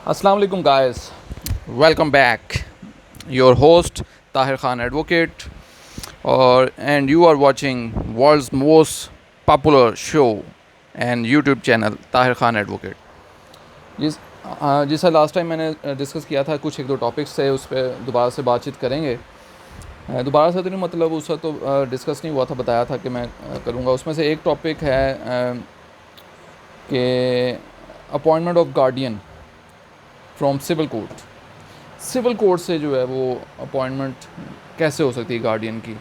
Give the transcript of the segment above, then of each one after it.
अस्सलाम वालेकुम guys, welcome back. Your host Tahir Khan advocate और and you are watching world's most popular show and YouTube channel Tahir Khan advocate. जैसा last time मैंने discuss किया था, कुछ एक दो टॉपिक्स थे, उस पर दोबारा से बातचीत करेंगे। दोबारा से तो नहीं, मतलब उस वक्त तो डिस्कस नहीं हुआ था, बताया था कि मैं करूँगा। उसमें से एक टॉपिक है कि appointment of guardian from civil court. Civil court से जो है वो अपॉइंटमेंट कैसे हो सकती है गार्डियन की।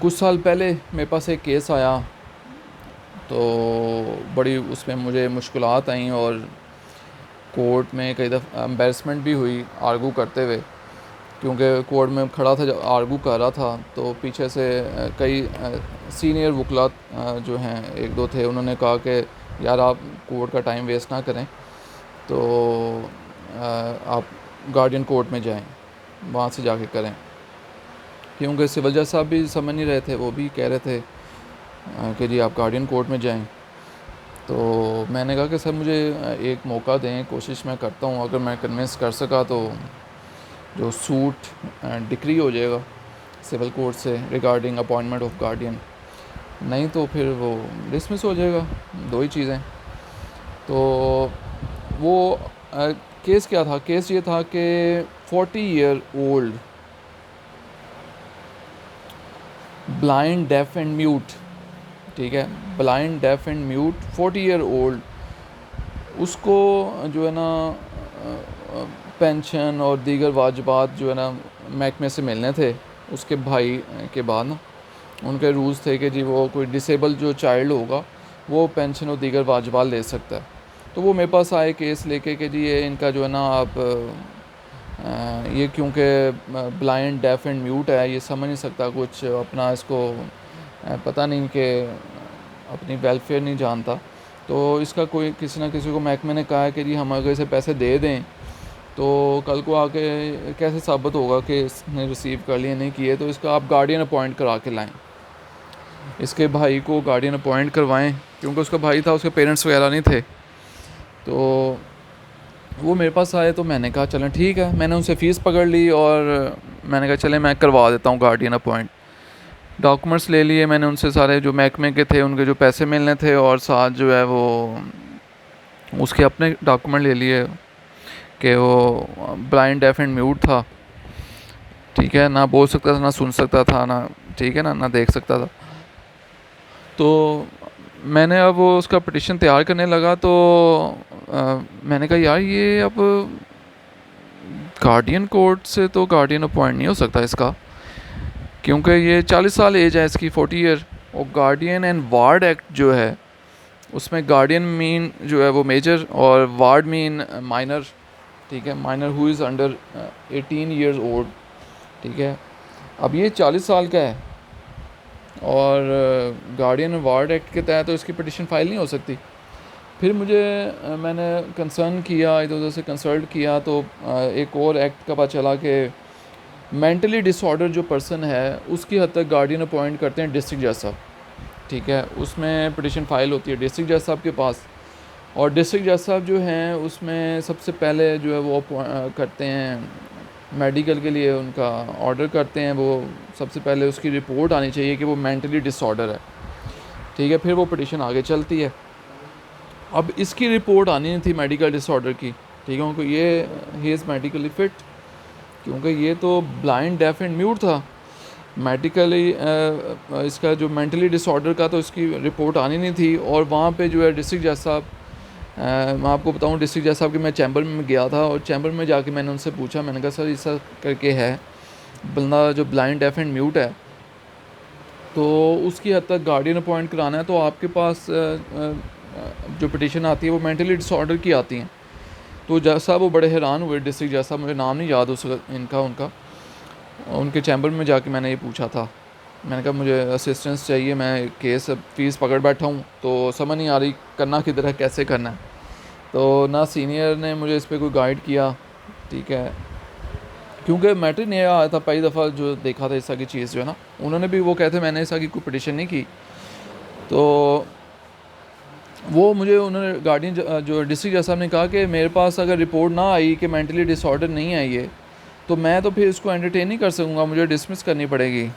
कुछ साल पहले मेरे पास एक केस आया, तो बड़ी उसमें मुझे मुश्किलात आई और कोर्ट में कई दफ़ा एम्बेरसमेंट भी हुई आर्गू करते हुए, क्योंकि कोर्ट में खड़ा था जब आर्गू कर रहा था तो पीछे से कई सीनियर वकला जो हैं, एक दो थे, उन्होंने कहा कि यार आप कोर्ट का टाइम वेस्ट ना करें, तो आप गार्डियन कोर्ट में जाएं, वहाँ से जाके करें। क्योंकि सिविल जज साहब भी समझ नहीं रहे थे, वो भी कह रहे थे कि जी आप गार्डियन कोर्ट में जाएं। तो मैंने कहा कि सर मुझे एक मौका दें, कोशिश मैं करता हूँ, अगर मैं कन्विंस कर सका तो जो सूट डिक्री हो जाएगा सिविल कोर्ट से रिगार्डिंग अपॉइंटमेंट ऑफ गार्डियन, नहीं तो फिर वो डिसमिस हो जाएगा। दो ही चीज़ें। तो वो केस क्या था? केस ये था कि 40 year old blind deaf and mute, ठीक है, blind deaf and mute 40 year old, उसको जो है ना पेंशन और दीगर वाजबात जो है ना महकमे से मिलने थे। उसके भाई के बाद ना उनके रूल्स थे कि जी वो कोई डिसेबल जो चाइल्ड होगा वो पेंशन और दीगर वाजबात ले सकता है। तो वो मेरे पास आए केस लेके कि जी ये इनका जो है ना आप ये क्योंकि ब्लाइंड डेफ एंड म्यूट है, ये समझ नहीं सकता कुछ, अपना इसको पता नहीं कि अपनी वेलफेयर नहीं जानता, तो इसका कोई किसी ना किसी को महकमे ने कहा है कि जी हम अगर इसे पैसे दे दें तो कल को आके कैसे साबित होगा कि इसने रिसीव कर लिए नहीं किए। तो इसका आप गार्डियन अपॉइंट करा के लाएँ, इसके भाई को गार्डियन अपॉइंट करवाएं, क्योंकि उसका भाई था, उसके पेरेंट्स वगैरह नहीं थे। तो वो मेरे पास आए तो मैंने कहा चलें ठीक है, मैंने उनसे फ़ीस पकड़ ली और मैंने कहा चलें मैं करवा देता हूँ गार्डियन अपॉइंट। डॉक्यूमेंट्स ले लिए मैंने उनसे सारे, जो महकमे के थे उनके जो पैसे मिलने थे, और साथ जो है वो उसके अपने डॉक्यूमेंट ले लिए कि वो ब्लाइंड डेफ एंड म्यूट था, ठीक है, ना बोल सकता था, ना सुन सकता था, ना ठीक है ना देख सकता था। तो मैंने अब वो उसका पिटिशन तैयार करने लगा, तो मैंने कहा यार ये अब गार्डियन कोर्ट से तो गार्डियन अपॉइंट नहीं हो सकता इसका, क्योंकि ये 40 साल एज है इसकी, 40 ईयर। और गार्डियन एंड वार्ड एक्ट जो है उसमें गार्डियन मीन जो है वो मेजर और वार्ड मीन माइनर, ठीक है, minor who is under 18 years old, ठीक है। अब ये 40 साल का है और गार्डियन वार्ड एक्ट के तहत तो इसकी पिटिशन फाइल नहीं हो सकती। फिर मुझे मैंने कंसर्न किया, इधर उधर से कंसल्ट किया, तो एक और एक्ट का पता चला कि मेंटली डिसऑर्डर जो पर्सन है उसकी हद तक गार्डियन अपॉइंट करते हैं डिस्ट्रिक्ट जज साहब, ठीक है। उसमें पिटिशन फाइल होती है डिस्ट्रिक्ट जज साहब के पास, और डिस्ट्रिक्ट जज साहब जो हैं उसमें सबसे पहले जो है वो करते हैं मेडिकल के लिए, उनका ऑर्डर करते हैं। वो सबसे पहले उसकी रिपोर्ट आनी चाहिए कि वो मेंटली डिसऑर्डर है, ठीक है, फिर वो पिटिशन आगे चलती है। अब इसकी रिपोर्ट आनी नहीं थी मेडिकल डिसऑर्डर की, ठीक है, उनको ये ही इज़ मेडिकली फिट, क्योंकि ये तो ब्लाइंड डेफ एंड म्यूट था। मेडिकली इसका जो मेंटली डिसऑर्डर का तो इसकी रिपोर्ट आनी नहीं थी। और वहाँ पे जो है डिस्ट्रिक्ट जज साहब, मैं आपको बताऊँ, डिस्ट्रिक्ट जज साहब के मैं चैम्बर में गया था, और चैम्बर में जाके मैंने उनसे पूछा, मैंने कहा सर ऐसा करके है, बंदा जो ब्लाइंड डेफ एंड म्यूट है तो उसकी हद तक गार्डियन अपॉइंट कराना है, तो आपके पास जो पिटिशन आती है वो मेंटली डिसऑर्डर की आती हैं। तो जज साहब वो बड़े हैरान हुए, डिस्ट्रिक्ट जज साहब, मुझे नाम नहीं याद उस इनका उनका उनके चैम्बर में जाके मैंने ये पूछा था। मैंने कहा मुझे असिस्टेंस चाहिए, मैं केस फ़ीस पकड़ बैठा हूँ, तो समझ नहीं आ रही करना किधर है, कैसे करना है। तो ना सीनियर ने मुझे इस पर कोई गाइड किया, ठीक है, क्योंकि मैटर नहीं आया था, पहली दफ़ा जो देखा था ऐसा की चीज़ जो है ना, उन्होंने भी वो कहते मैंने ऐसा की कोई पिटिशन नहीं की। तो वो मुझे उन्होंने गार्डियन जो डिस्ट्रिक्ट जज साहब ने कहा कि मेरे पास अगर रिपोर्ट ना आई कि मेंटली डिसऑर्डर नहीं है ये, तो मैं तो फिर इसको एंटरटेन नहीं कर सकूँगा, मुझे डिसमिस करनी पड़ेगी।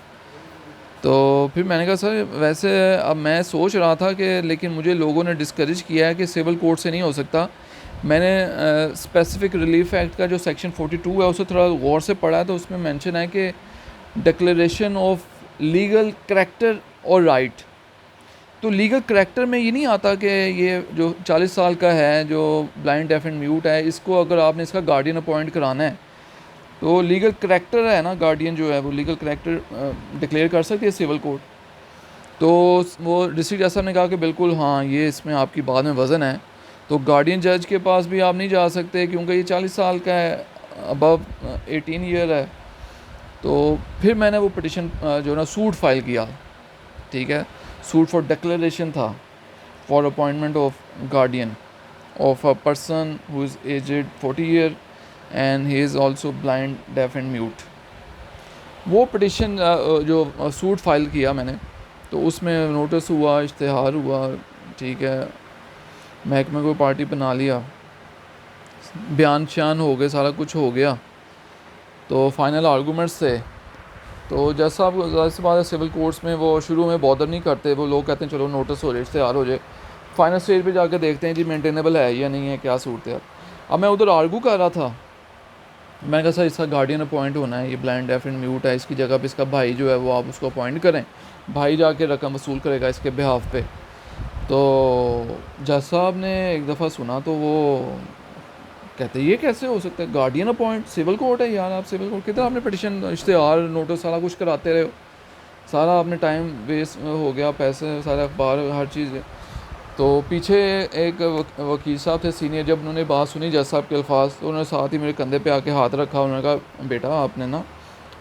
तो फिर मैंने कहा सर वैसे अब मैं सोच रहा था कि लेकिन मुझे लोगों ने डिस्करेज किया है कि सिविल कोर्ट से नहीं हो सकता। मैंने स्पेसिफिक रिलीफ एक्ट का जो सेक्शन 42 है उसे थोड़ा गौर से पढ़ा है, तो उसमें मेंशन है कि डिक्लेरेशन ऑफ लीगल करैक्टर और राइट। तो लीगल करैक्टर में ये नहीं आता कि ये जो 40 साल का है जो ब्लाइंड डेफ एंड म्यूट है, इसको अगर आपने इसका गार्डियन अपॉइंट कराना है तो लीगल करैक्टर है ना, गार्डियन जो है वो लीगल करैक्टर डिक्लेयर कर सकती है सिविल कोर्ट। तो वो डिस्ट्रिक्ट जज साहब ने कहा कि बिल्कुल हाँ ये इसमें आपकी बात में वज़न है, तो गार्डियन जज के पास भी आप नहीं जा सकते क्योंकि ये 40 साल का है, अबव 18 ईयर है। तो फिर मैंने वो पिटिशन जो ना सूट फाइल किया, ठीक है, सूट फॉर डिक्लेरेशन था for appointment of guardian of a person who is aged 40 year and he is also blind deaf and mute. वो पिटिशन जो सूट फाइल किया मैंने, तो उसमें नोटिस हुआ, इश्तिहार हुआ, ठीक है, महकमे को पार्टी बना लिया, बयान शान हो गए, सारा कुछ हो गया। तो फाइनल आर्गूमेंट्स थे, तो जज साहब ज़ाहिर सी बात है सिविल कोर्ट्स में वो शुरू में बॉदर नहीं करते, वो लोग कहते हैं चलो नोटिस हो जाए, इश्तिहार हो जाए, फाइनल स्टेज पे जाके देखते हैं जी मेंटेनेबल है या नहीं है, क्या सूरत है। अब मैं उधर आर्गू कर रहा था, मैं कहा सर इसका गार्डियन अपॉइंट होना है, ये ब्लाइंड डेफ एंड म्यूट है, इसकी जगह पे इसका भाई जो है वो आप उसको अपॉइंट करें, भाई जाके रकम वसूल करेगा इसके बिहाफ पे। तो जज साहब ने एक दफ़ा सुना तो वो कहते ये कैसे हो सकता है, गार्डियन अपॉइंट, सिविल कोर्ट है यार, आप सिविल कोर्ट कितना आपने पिटिशन इश्तिहार नोटिस सारा कुछ कराते रहे हो, सारा आपने टाइम वेस्ट हो गया, पैसे सारे अखबार हर चीज़। तो पीछे एक वकील साहब थे सीनियर, जब उन्होंने बात सुनी जज साहब के अल्फाज, तो उन्होंने साथ ही मेरे कंधे पे आके हाथ रखा, उन्होंने कहा बेटा आपने ना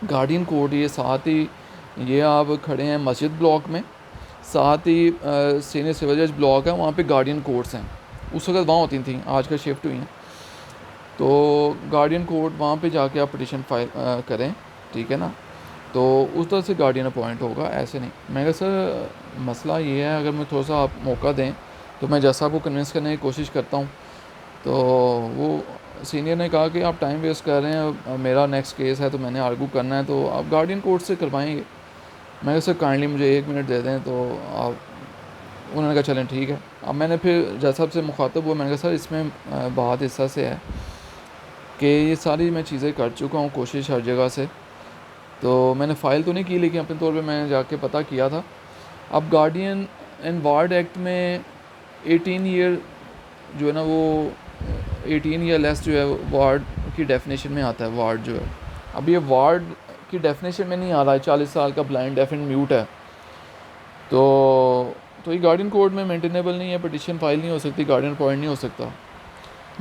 गार्डियन कोर्ट, ये साथ ही ये आप खड़े हैं मस्जिद ब्लॉक में, साथ ही सीनियर सिविल जज ब्लॉक है, वहाँ पे गार्डियन कोर्ट्स हैं, उस वक्त वहाँ होती थी, आजकल शिफ्ट हुई हैं। तो गार्डियन कोर्ट वहाँ पे जाके आप पिटिशन फाइल करें, ठीक है ना, तो उस तरह से गार्डियन अपॉइंट होगा, ऐसे नहीं। मैं कहा सर मसला ये है, अगर मैं थोड़ा सा आप मौका दें तो मैं जज साहब को कन्विंस करने की कोशिश करता हूँ। तो वो सीनियर ने कहा कि आप टाइम वेस्ट कर रहे हैं, मेरा नेक्स्ट केस है तो मैंने आर्गू करना है, तो आप गार्डियन कोर्ट से करवाएंगे। मैं कहा सर काइंडली मुझे 1 मिनट दे दें, तो आप, उन्होंने कहा चलें ठीक है। अब मैंने फिर जज साहब से मुखातब हुआ, मैंने कहा सर इसमें बात इस तरह से है कि ये सारी मैं चीज़ें कर चुका हूँ कोशिश हर जगह से, तो मैंने फ़ाइल तो नहीं की लेकिन अपने तौर पे मैंने जाके पता किया था। अब गार्डियन एंड वार्ड एक्ट में 18 ईयर जो है ना वो 18 या लेस जो है वार्ड की डेफिनेशन में आता है, वार्ड जो है। अब ये वार्ड की डेफिनेशन में नहीं आ रहा है, 40 साल का ब्लाइंड डेफ एंड म्यूट है, तो ये गार्डियन कोर्ट में मेंटेनेबल नहीं है, पिटिशन फाइल नहीं हो सकती, गार्डियन अपॉइंट नहीं हो सकता।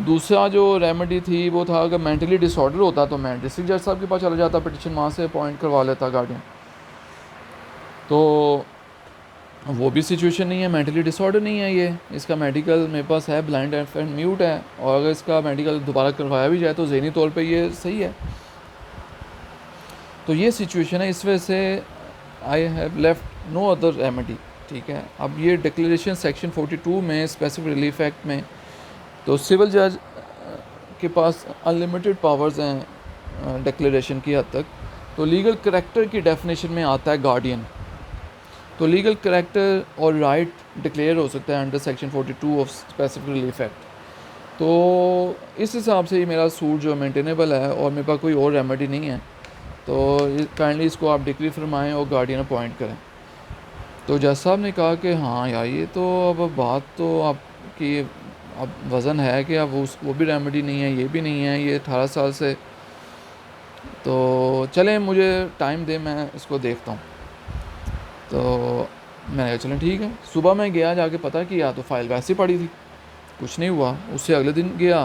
दूसरा जो रेमेडी थी वो था अगर मेंटली डिसऑर्डर होता तो मैं डिस्ट्रिक्ट जज साहब के पास चला जाता, पिटिशन वहाँ से अपॉइंट करवा लेता गार्डियन। तो वो भी सिचुएशन नहीं है, मेंटली डिसऑर्डर नहीं है ये, इसका मेडिकल मेरे पास है, ब्लाइंड डेफ एंड म्यूट है, और अगर इसका मेडिकल दोबारा करवाया भी जाए तो ज़हनी तौर पे ये सही है। तो ये सिचुएशन है, इस वजह से I have left no other remedy, ठीक है। अब ये डिक्लेरेशन सेक्शन 42 में स्पेसिफिक रिलीफ एक्ट में, तो सिविल जज के पास अनलिमिटेड पावर्स हैं डिक्लेरेशन की हद तक। तो लीगल करैक्टर की डेफिनेशन में आता है गार्डियन, तो लीगल करैक्टर और राइट डिक्लेयर हो सकता है under section 42 of specific relief act. तो इस हिसाब से ये मेरा सूट जो मेंटेनेबल है और मेरे पास कोई और रेमेडी नहीं है, तो काइंडली इसको आप डिक्री फरमाएँ और गार्डियन अपॉइंट करें। तो जज साहब ने कहा कि हाँ यार ये तो अब बात तो आपकी अब वज़न है कि अब वो भी रेमेडी नहीं है, ये भी नहीं है, ये 18 साल से, तो चलें मुझे टाइम दें, मैं इसको देखता हूँ। तो मैंने कहा चलें ठीक है। सुबह मैं गया, जाके पता किया तो फ़ाइल वैसे ही पड़ी थी, कुछ नहीं हुआ। उससे अगले दिन गया,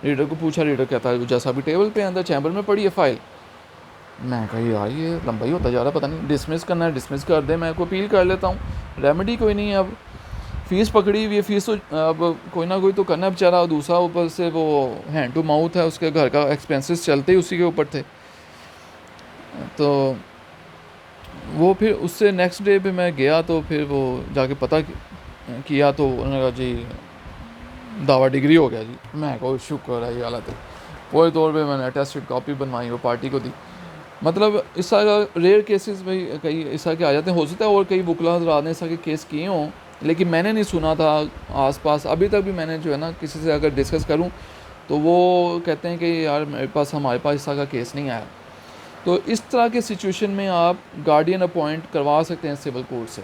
रीडर को पूछा, रीडर कहता है जैसा भी टेबल पे अंदर चैम्बर में पड़ी है फ़ाइल। मैं कहा यार ये लंबा ही होता जा रहा, पता नहीं, डिसमिस करना है डिसमिस कर दे, मैं को अपील कर लेता हूँ, रेमेडी कोई नहीं है। अब फ़ीस पकड़ी हुई है, फ़ीस तो अब कोई ना कोई तो करना है बेचारा, दूसरा ऊपर से वो हैंड टू माउथ है, उसके घर का एक्सपेंसेस चलते ही उसी के ऊपर थे। तो वो फिर उससे नेक्स्ट डे पे मैं गया, तो फिर वो जाके पता किया तो उन्होंने कहा जी दावा डिग्री हो गया जी। मैं को शुक्र है ये हालत है। पूरे तौर पे मैंने अटेस्टेड कॉपी बनवाई, वो पार्टी को दी। मतलब इस तरह का रेयर केसेस भाई कई इस तरह के आ जाते हैं। हो सकता है और कई वकला हज़रात ने इस तरह के केस किए हों, लेकिन मैंने नहीं सुना था आसपास अभी तक भी। मैंने जो है ना किसी से अगर डिस्कस करूं तो वो कहते हैं कि यार हमारे पास इस तरह का केस नहीं आया। तो इस तरह के सिचुएशन में आप गार्डियन अपॉइंट करवा सकते हैं सिविल कोर्ट से,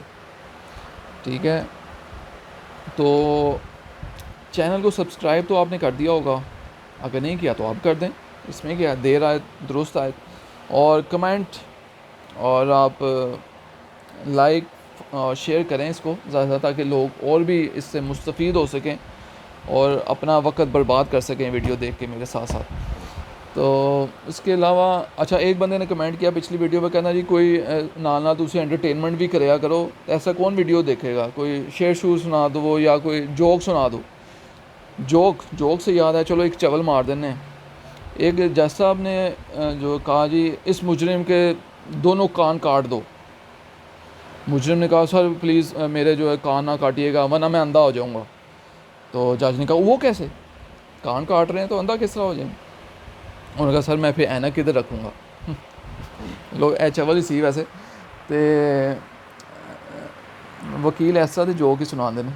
ठीक है। तो चैनल को सब्सक्राइब तो आपने कर दिया होगा, अगर नहीं किया तो आप कर दें, इसमें क्या देर आए दुरुस्त आए। और कमेंट और आप लाइक शेयर करें इसको ज़्यादा, ताकि लोग और भी इससे मुस्तफ़ीद हो सकें और अपना वक्त बर्बाद कर सकें वीडियो देख के मेरे साथ साथ। तो इसके अलावा अच्छा, एक बंदे ने कमेंट किया पिछली वीडियो में, कहना जी कोई ना तुसी एंटरटेनमेंट भी कराया करो। ऐसा कौन वीडियो देखेगा, कोई शेर शूर सुना दो वो, या कोई जोक सुना दो। जोक से याद है, चलो एक चवल मार देने। एक जज साहब ने जो कहा जी इस मुजरिम के दोनों कान काट दो। मुजरिम ने कहा सर प्लीज़ मेरे जो है कान ना काटिएगा वरना मैं अंधा हो जाऊंगा। तो जज ने कहा वो कैसे, कान काट रहे हैं तो अंधा किस तरह हो जाए। उन्होंने कहा सर मैं फिर ऐनक किधर रखूँगा। लोग चवल ही सी वैसे तो वकील ऐसा तो जोक ही सुना देने।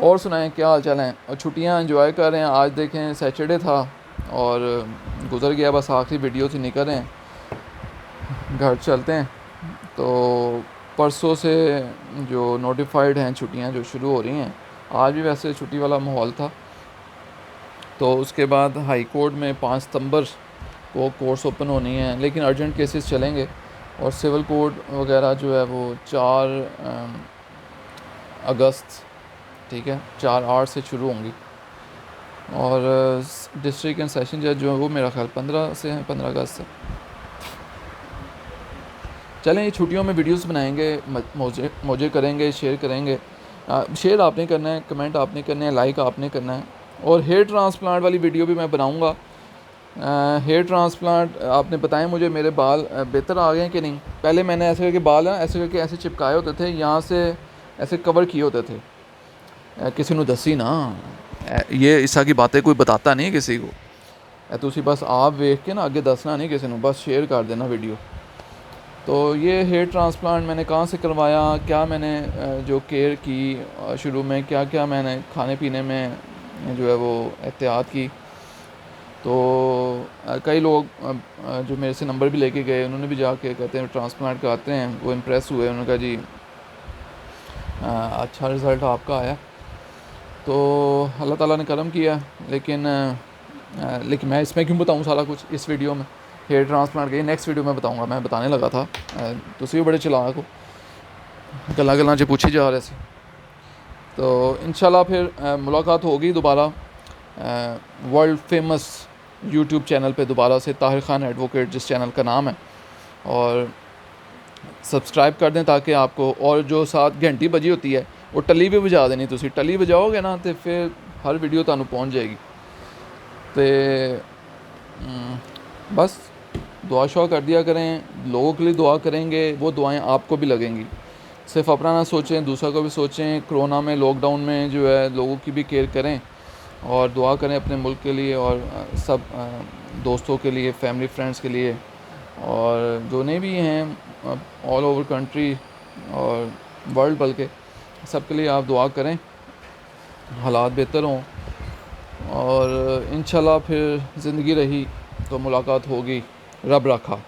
और सुनाएं क्या हाल चाल हैं, और छुट्टियां एंजॉय कर रहे हैं। आज देखें सैटरडे था और गुजर गया, बस आखिरी वीडियो से निकल रहे हैं, घर चलते हैं। तो परसों से जो नोटिफाइड हैं छुट्टियां जो शुरू हो रही हैं, आज भी वैसे छुट्टी वाला माहौल था। तो उसके बाद हाई कोर्ट में 5 सितंबर को कोर्ट्स ओपन होनी है, लेकिन अर्जेंट केसेस चलेंगे। और सिविल कोर्ट वगैरह जो है वो 4 अगस्त, ठीक है, 4/8 से शुरू होंगी। और डिस्ट्रिक्ट एंड सेशन जज जो है वो मेरा ख्याल 15 से है, 15 अगस्त से। चलें ये छुट्टियों में वीडियोस बनाएंगे, मौजे करेंगे, शेयर करेंगे। शेयर आपने करना है, कमेंट आपने करना है, लाइक आपने करना है। और हेयर ट्रांसप्लांट वाली वीडियो भी मैं बनाऊँगा। हेयर ट्रांसप्लांट आपने बताएं मुझे, मेरे बाल बेहतर आ गए हैं कि नहीं। पहले मैंने ऐसे करके बाल हैं ऐसे करके ऐसे चिपकाए होते थे, यहाँ से ऐसे कवर किए होते थे। किसी ने दसी ना ये इस तरह की बातें कोई बताता नहीं किसी को। तुसी बस आप वेख के ना आगे दसना नहीं किसी ने, बस शेयर कर देना वीडियो। तो ये हेयर ट्रांसप्लांट मैंने कहाँ से करवाया, क्या मैंने जो केयर की शुरू में, क्या क्या मैंने खाने पीने में जो है वो एहतियात की। तो कई लोग जो मेरे से नंबर भी लेके गए, उन्होंने भी जाके कहते हैं ट्रांसप्लांट कराते हैं, वो इम्प्रेस हुए। उन्होंने कहा जी अच्छा रिज़ल्ट आपका आया। तो अल्लाह ताला ने करम किया। लेकिन मैं इसमें क्यों बताऊँ सारा कुछ इस वीडियो में। हेयर ट्रांसप्लांट की नेक्स्ट वीडियो में बताऊँगा। मैं बताने लगा था, तुसी भी बड़े चलाक हो, गल्लां गल्लां च पूछी जा रहे थे। तो इंशाल्लाह फिर मुलाकात होगी दोबारा वर्ल्ड फेमस यूट्यूब चैनल पे दोबारा से, ताहिर ख़ान एडवोकेट जिस चैनल का नाम है। और सब्सक्राइब कर दें ताकि आपको, और जो साथ घंटी बजी होती है वो टली भी बजा देनी। तुसी टली बजाओगे ना तो फिर हर वीडियो तुहानू पहुँच जाएगी। तो बस दुआ शुआ कर दिया करें, लोगों के लिए दुआ करेंगे, वो दुआएं आपको भी लगेंगी। सिर्फ अपना ना सोचें, दूसरा को भी सोचें। कोरोना में, लॉकडाउन में जो है लोगों की भी केयर करें और दुआ करें अपने मुल्क के लिए और सब दोस्तों के लिए, फैमिली फ्रेंड्स के लिए, और जो नहीं भी हैं ऑल ओवर कंट्री और वर्ल्ड, बल्कि सब के लिए आप दुआ करें, हालात बेहतर हों। और इंशाल्लाह फिर ज़िंदगी रही तो मुलाकात होगी, रब रखा।